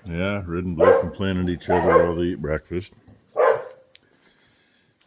Yeah, Red and Blue complaining to each other while they eat breakfast.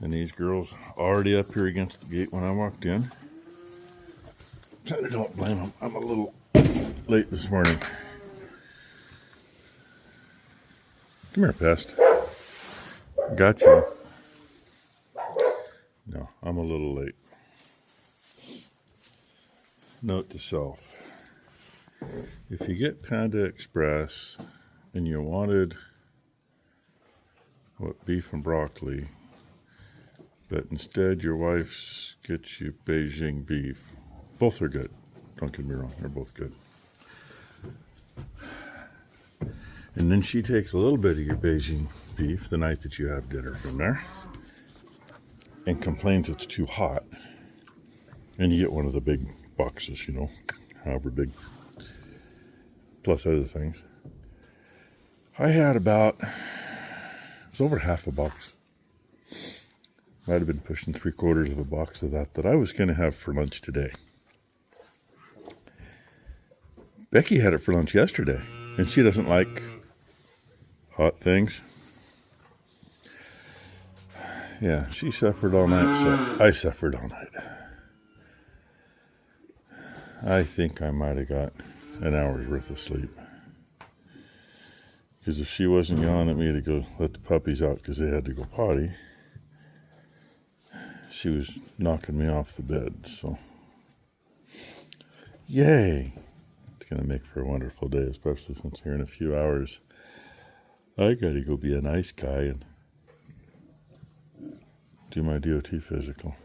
And these girls already up here against the gate when I walked in. I don't blame them. I'm a little late this morning. Come here, pest. Got you. No, I'm a little late. Note to self. If you get Panda Express and you wanted beef and broccoli, but instead your wife gets you Beijing beef, both are good. Don't get me wrong, they're both good. And then she takes a little bit of your Beijing beef the night that you have dinner from there and complains it's too hot. And you get one of the big boxes, you know, however big, plus other things. I had it was over half a box. Might have been pushing 3/4 of a box of that I was going to have for lunch today. Becky had it for lunch yesterday, and she doesn't like hot things. Yeah, she suffered all night, so I suffered all night. I think I might have got an hour's worth of sleep. Because if she wasn't yelling at me to go let the puppies out because they had to go potty, she was knocking me off the bed, so yay! It's going to make for a wonderful day, especially since here in a few hours I got to go be a nice guy and do my DOT physical.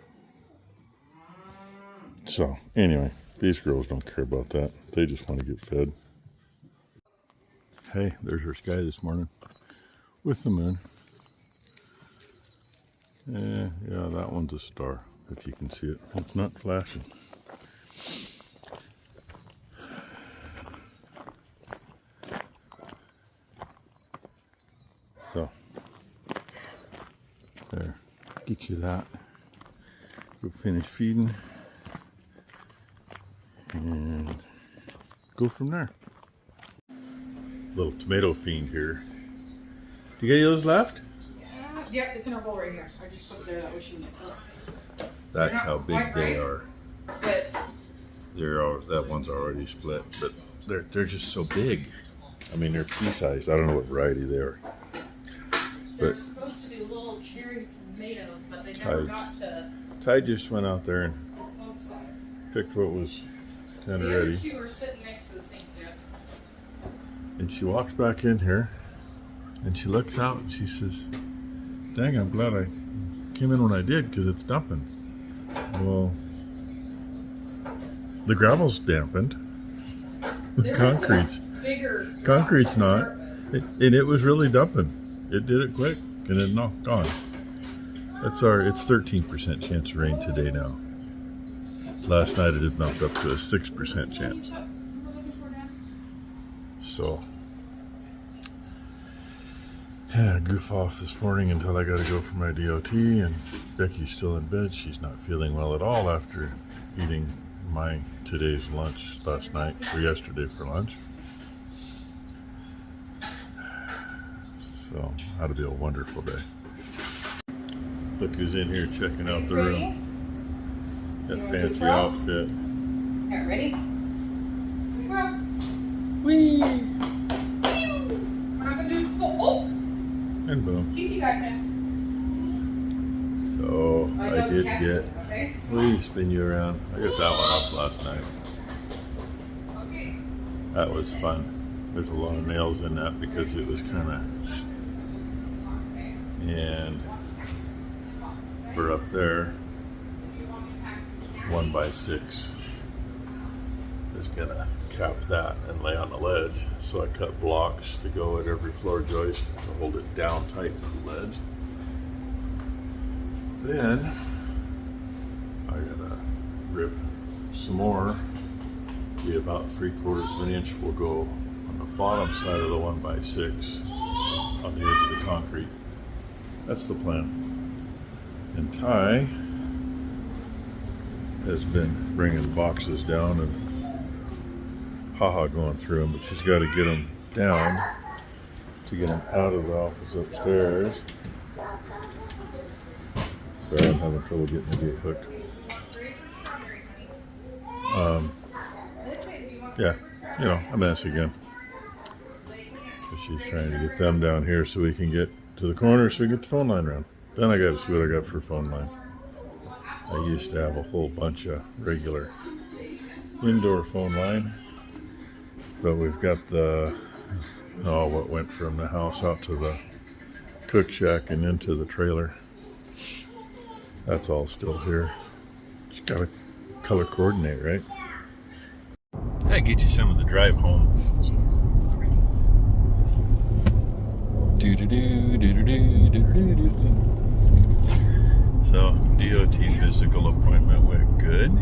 So, anyway, these girls don't care about that. They just want to get fed. Hey, there's our sky this morning with the moon. Yeah, that one's a star, if you can see it. It's not flashing. So, there, get you that. Go finish feeding and go from there. Little tomato fiend here. Do you get any of those left? Yep, it's in our bowl right here. I just put it there that way she can smell it. That's how big they are. But That one's already split, but they're just so big. I mean, they're pea-sized. I don't know what variety they are. they're supposed to be little cherry tomatoes, but they never got to Ty just went out there and full size. picked what was kind of The ready. other two are sitting next to the sink there. And she walks back in here, and she looks out, and she says, "Dang, I'm glad I came in when I did, because it's dumping." Well, the gravel's dampened. The concrete's not. And it was really dumping. It did it quick, and it's not gone. It's 13% chance of rain today now. Last night it had bumped up to a 6% chance. So, yeah, goof off this morning until I got to go for my DOT, and Becky's still in bed. She's not feeling well at all after eating today's lunch last night, or yesterday for lunch. So, that'll be a wonderful day. Look who's in here checking out the room. That fancy outfit. Alright, ready? Whee! We're not gonna do full. Oh! And boom. Kiki got him. So, I did get. Okay. Whee, spin you around. I got that one up last night. Okay. That was fun. There's a lot of nails in that because it was kind of. And for up there, 1x6 is gonna cap that and lay on the ledge. So I cut blocks to go at every floor joist to hold it down tight to the ledge. Then I gotta rip some more. Be about 3/4 of an inch will go on the bottom side of the 1x6 on the edge of the concrete. That's the plan. And Ty has been bringing boxes down and going through them, but she's got to get them down to get him out of the office upstairs. Sorry, I'm having trouble getting the gate hooked. Yeah, you know, a mess again. So she's trying to get them down here so we can get to the corner so we can get the phone line around. Then I got to see what I got for a phone line. I used to have a whole bunch of regular indoor phone line, but we've got the what went from the house out to the cook shack and into the trailer. That's all still here. It's got to color coordinate, right? I get you some of the drive home. She's asleep already. So, DOT physical appointment went good.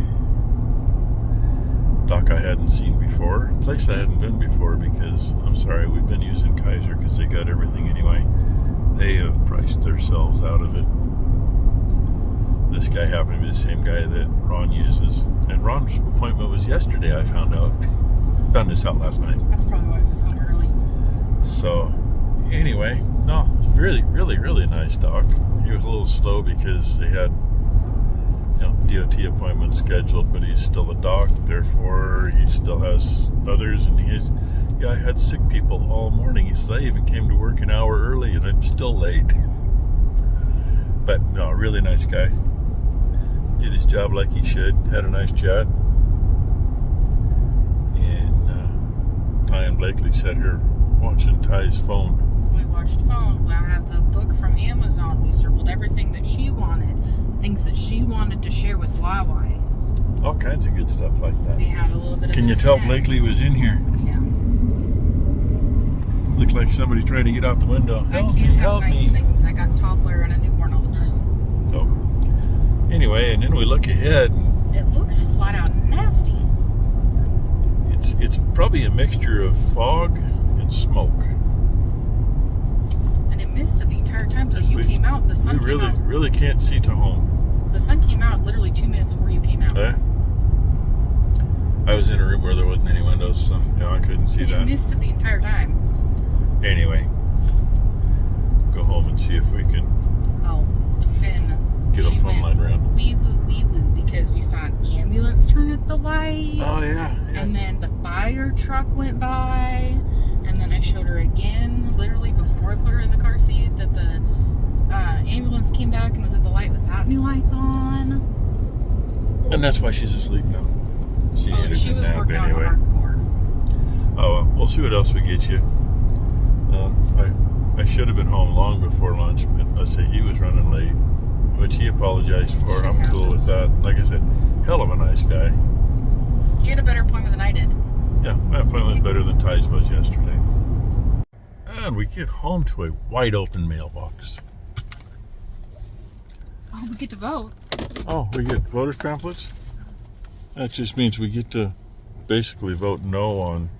Doc I hadn't seen before. Place I hadn't been before because, I'm sorry, we've been using Kaiser because they got everything anyway. They have priced themselves out of it. This guy happened to be the same guy that Ron uses. And Ron's appointment was yesterday, I found out. Found this out last night. That's probably why it was home early. So, anyway, no, really, really, really nice doc. He was a little slow because they had, you know, DOT appointments scheduled, but he's still a doc, therefore he still has others, and I had sick people all morning. He said, I even came to work an hour early and I'm still late. But no, really nice guy. Did his job like he should. Had a nice chat. And Ty and Blakely sat here watching Ty's phone. We watched phone. I have the book from Amazon. We circled everything that she wanted, things that she wanted to share with YY. All kinds of good stuff like that. We had a little bit of Can you tell Blakely was in here? Yeah. Looked like somebody trying to get out the window. I can't have nice things. I got toddler and a newborn all the time. So, anyway, and then we look ahead. It looks flat out nasty. It's probably a mixture of fog and smoke. And it misted the entire time until you came out. The sun came out. We really can't see to home. The sun came out literally 2 minutes before you came out. I was in a room where there wasn't any windows, so I couldn't see that. It misted the entire time. Anyway, go home and see if we can get a phone line around. Wee woo, because we saw an ambulance turn at the light. Oh, yeah. And then the fire truck went by. And then I showed her again, literally before I put her in the car seat, that the ambulance came back and was at the light without any lights on. And that's why she's asleep now. She was working anyway. on hardcore. Oh, well, we'll see what else we get you. I should have been home long before lunch, but let's say he was running late, which he apologized for. I'm cool with that. Like I said, hell of a nice guy. He had a better appointment than I did. Yeah, my appointment was better than Ty's was yesterday. And we get home to a wide open mailbox. Oh, we get to vote. Oh, we get voters pamphlets? That just means we get to basically vote no on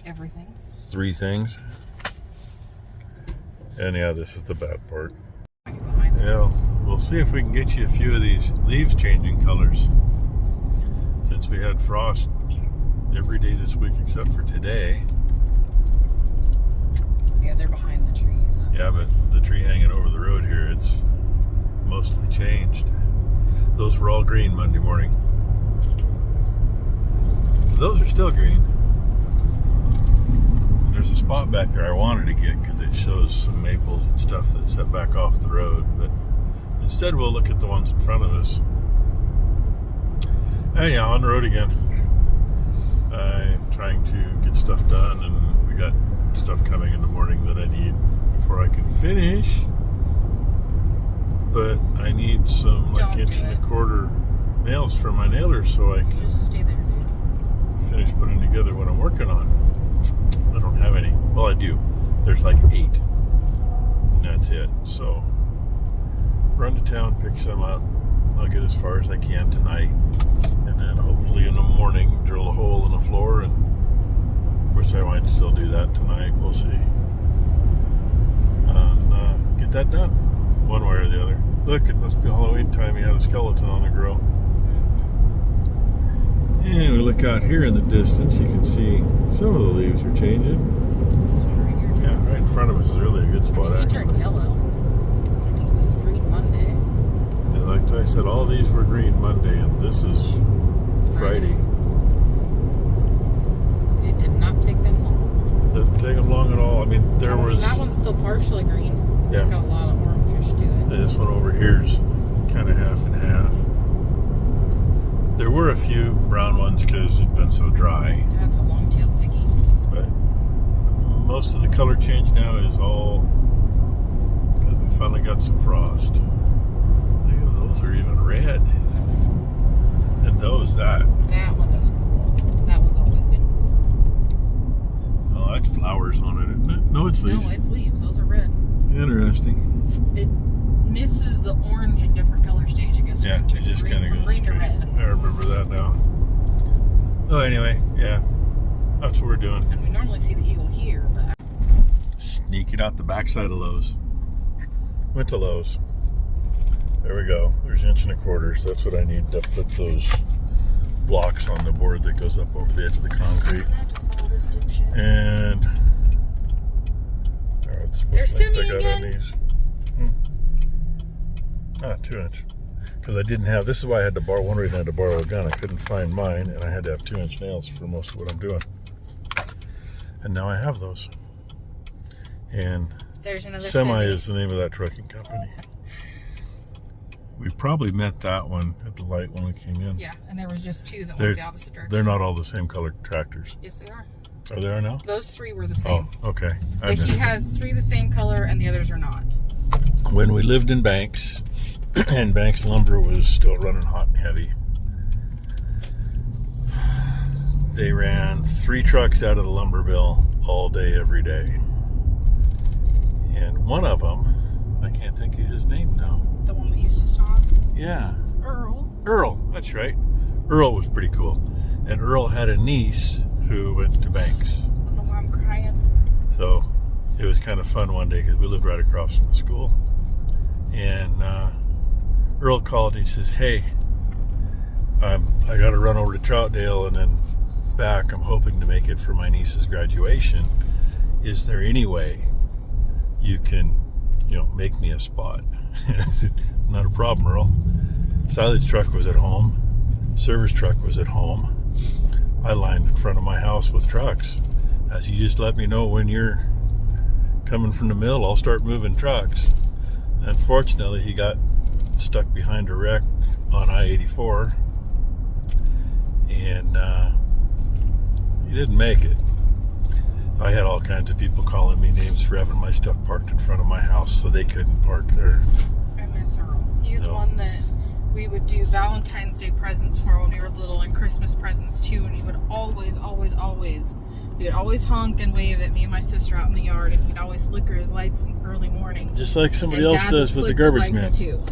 everything. 3 things. And yeah, this is the bad part. Yeah, we'll see if we can get you a few of these leaves changing colors. Since we had frost every day this week except for today. Yeah, they're behind the trees. Yeah, but the tree hanging over the road here, it's mostly changed. Those were all green Monday morning. Those are still green. There's a spot back there I wanted to get because it shows some maples and stuff that's set back off the road, but instead we'll look at the ones in front of us. Anyhow, on the road again. I'm trying to get stuff done, and we got stuff coming in the morning that I need before I can finish. But I need some like 1.25 nails for my nailers so I can just stay there, dude. Finish putting together what I'm working on. I don't have any. Well, I do. There's like 8. And that's it. So, run to town, pick some up. I'll get as far as I can tonight. And then hopefully in the morning, drill a hole in the floor. And of course, I might still do that tonight. We'll see. And get that done. One way or the other. Look, it must be Halloween time. He had a skeleton on the grill. And we look out here in the distance, you can see some of the leaves are changing. This one right here. Yeah, right in front of us is really a good spot, He actually. turned yellow. I think it was green Monday. And like I said, all these were green Monday, and this is Friday. It did not take them long. Didn't take them long at all. I mean, there was... That one's still partially green. Yeah. It's got a lot of orangish to it. This one over here is kind of half and half. There were a few brown ones because it'd been so dry. That's a long-tailed piggy. But most of the color change now is all because we finally got some frost. Look at those are even red. And those, that That one is cool. That one's always been cool. oh, that's flowers on it, isn't it? No, it's leaves. No, it's leaves. Those are red. Interesting. It misses the orange in different color stage. It goes Yeah, straight it just kind of goes green to straight. red. I remember that now. Oh, anyway, yeah, that's what we're doing. And we normally see the eagle here, but Sneaking out the backside of Lowe's. Went to Lowe's. There we go. There's 1.25 inches. That's what I need to put those blocks on the board that goes up over the edge of the concrete. I have to follow this dipshit. And There's Simi again. on these. 2 inch. Because I didn't have. This is why I had to borrow. One reason I had to borrow a gun. I couldn't find mine, and I had to have 2-inch nails for most of what I'm doing. And now I have those. And There's another Semi Simi. is the name of that trucking company. We probably met that one at the light when we came in. Yeah, and there was just two that They're- went the opposite direction. They're not all the same color tractors. Yes, they are. Are they now? Those three were the same. Oh, okay. But he has three the same color, and the others are not. When we lived in Banks, and Banks lumber was still running hot and heavy, they ran 3 trucks out of the lumber mill all day, every day. And one of them, I can't think of his name now. The one that used to stop. Yeah, Earl. Earl, that's right. Earl was pretty cool. And Earl had a niece who went to Banks. I don't know why I'm crying. So it was kind of fun one day because we lived right across from the school. And Earl called and he says, "Hey, I got to run over to Troutdale and then back. I'm hoping to make it for my niece's graduation. Is there any way you can, make me a spot?" And I said, "Not a problem, Earl." Silage truck was at home. Service truck was at home. I lined in front of my house with trucks. As you just let me know when you're coming from the mill, I'll start moving trucks. Unfortunately, he got stuck behind a wreck on I-84, and he didn't make it. I had all kinds of people calling me names for having my stuff parked in front of my house, so they couldn't park there. I miss Earl. He's No. one that we would do Valentine's Day presents for when we were little, and Christmas presents too, and he would always he would always honk and wave at me and my sister out in the yard, and he'd always flicker his lights in early morning. Just like somebody And else Dad does would with the flick garbage man. lights too.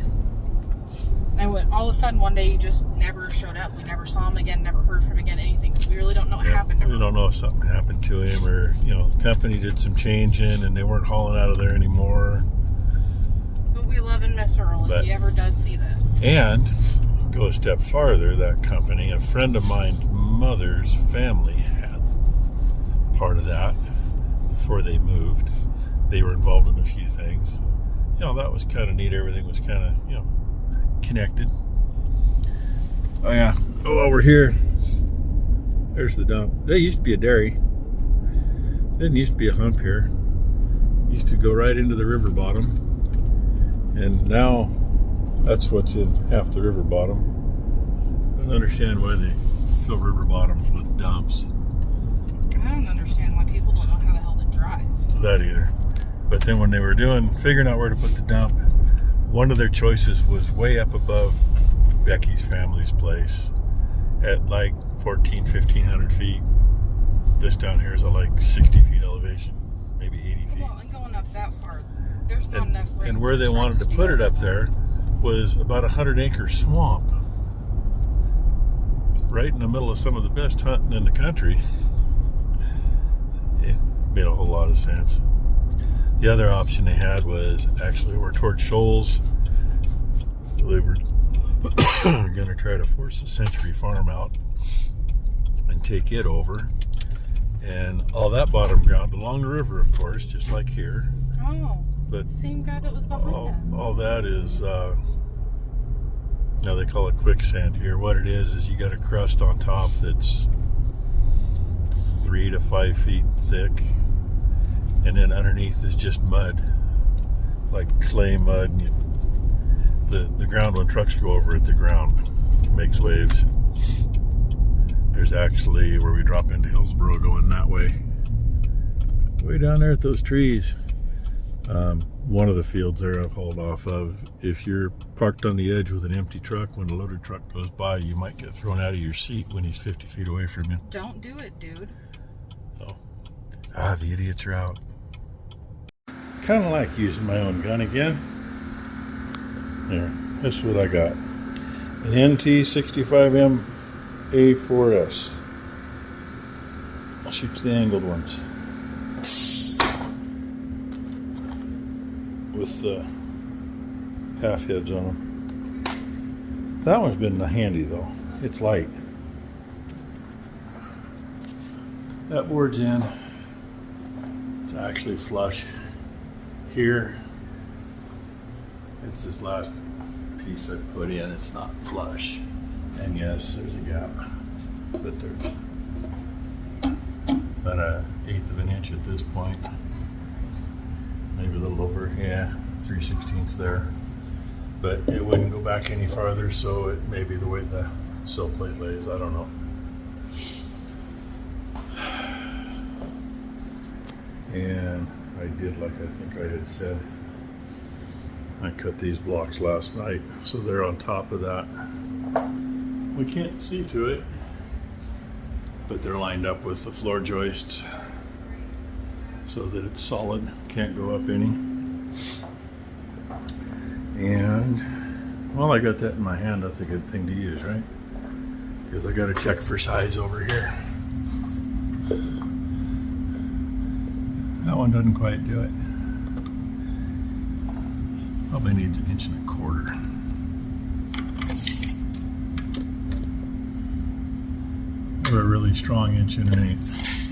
And all of a sudden one day he just never showed up. We never saw him again, never heard from him again, anything. So we really don't know what happened to We him. don't know if something happened to him, or the company did some changing and they weren't hauling out of there anymore. But we love and miss Earl if But- he ever does see this. And go a step farther, that company, a friend of mine's mother's family had part of that before they moved. They were involved in a few things. That was kind of neat. Everything was kind of, connected. Oh yeah. Oh, over here. There's the dump. There used to be a dairy. Didn't used to be a hump here. Used to go right into the river bottom. And now that's what's in half the river bottom. I don't understand why they fill river bottoms with dumps. I don't understand why people don't know how the hell to drive. That either. But then when they were figuring out where to put the dump, one of their choices was way up above Becky's family's place at like 1,500 feet. This down here is at like 60 feet elevation, maybe 80 feet. Well, and going up that far, there's not enough room. And where for they trucks wanted to do put it that. up there was about 100-acre swamp, right in the middle of some of the best hunting in the country. It made a whole lot of sense. The other option they had was actually over towards Shoals. They were going to try to force a Century Farm out and take it over. And all that bottom ground along the river, of course, just like here. Oh, but same guy that was behind us. All that is, now they call it quicksand here. What it is you got a crust on top that's 3 to 5 feet thick. And then underneath is just mud, like clay mud. And the ground, when trucks go over it, the ground makes waves. There's actually where we drop into Hillsboro going that way. Way down there at those trees. One of the fields there I've hauled off of. If you're parked on the edge with an empty truck, when a loaded truck goes by, you might get thrown out of your seat when he's 50 feet away from you. Don't do it, dude. Oh. The idiots are out. Kind of like using my own gun again. There, this is what I got. An NT65M A4S. I'll shoot the angled ones. With half heads on them. That one's been handy though. It's light. That board's in. It's actually flush. Here, it's this last piece I put in. It's not flush. And yes, there's a gap. But there's about 1/8 of an inch at this point. Maybe a little over, yeah, 3/16 there. But it wouldn't go back any farther, so it may be the way the sill plate lays. I don't know. And I did like I think I had said. I cut these blocks last night, so they're on top of that. We can't see to it, but they're lined up with the floor joists so that it's solid, can't go up any. And, well, I got that in my hand. That's a good thing to use, right? Because I got to check for size over here. That one doesn't quite do it. Probably needs 1.25 inches. Or a really strong 1.1 inches.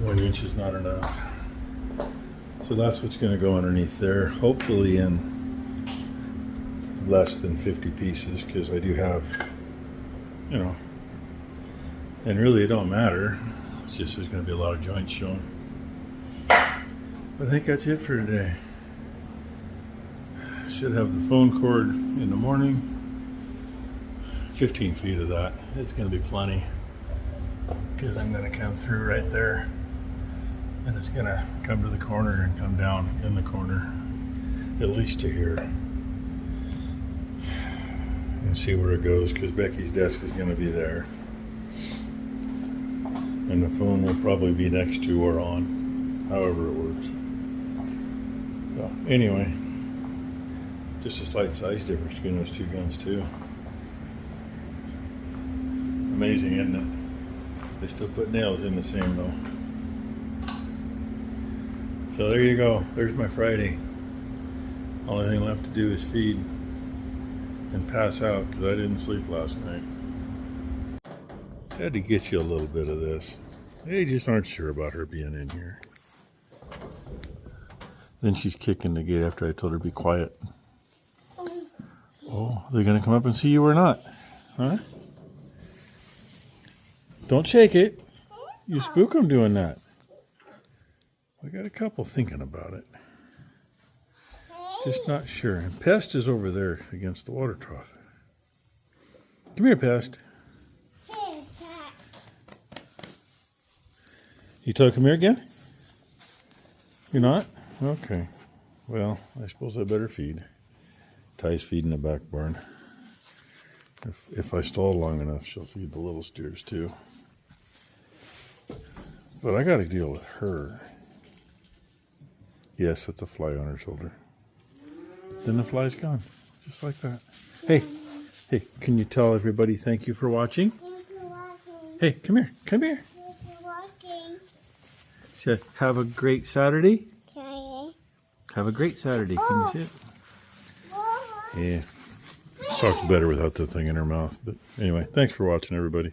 1 inch is not enough. So that's what's going to go underneath there. Hopefully in less than 50 pieces, because I do have, you know, and really it don't matter. It's just there's going to be a lot of joints shown. But I think that's it for today. Should have the phone cord in the morning. 15 feet of that. It's going to be plenty, because I'm going to come through right there, and it's going to come to the corner and come down in the corner, at least to here, and see where it goes, because Becky's desk is going to be there, and the phone will probably be next to or on, however it works. So anyway, just a slight size difference between those two guns too. Amazing, isn't it? They still put nails in the same though. So there you go. There's my Friday. Only thing left to do is feed and pass out, because I didn't sleep last night. Had to get you a little bit of this. They just aren't sure about her being in here. Then she's kicking the gate after I told her to be quiet. Oh, they're going to come up and see you or not? Huh? Don't shake it. You spook them doing that. We got a couple thinking about it. Just not sure. And Pest is over there against the water trough. Come here, Pest. You told her come here again? You're not? Okay. Well, I suppose I better feed. Ty's feeding the back barn. If I stall long enough, she'll feed the little steers too. But I got to deal with her. Yes, that's a fly on her shoulder. Then the fly's gone, just like that. Hey, can you tell everybody thank you for watching? Thanks for watching. Hey, come here. Thanks for watching. Say, have a great Saturday. Okay. Have a great Saturday. Can you see it? Yeah. She talks better without the thing in her mouth. But anyway, thanks for watching, everybody.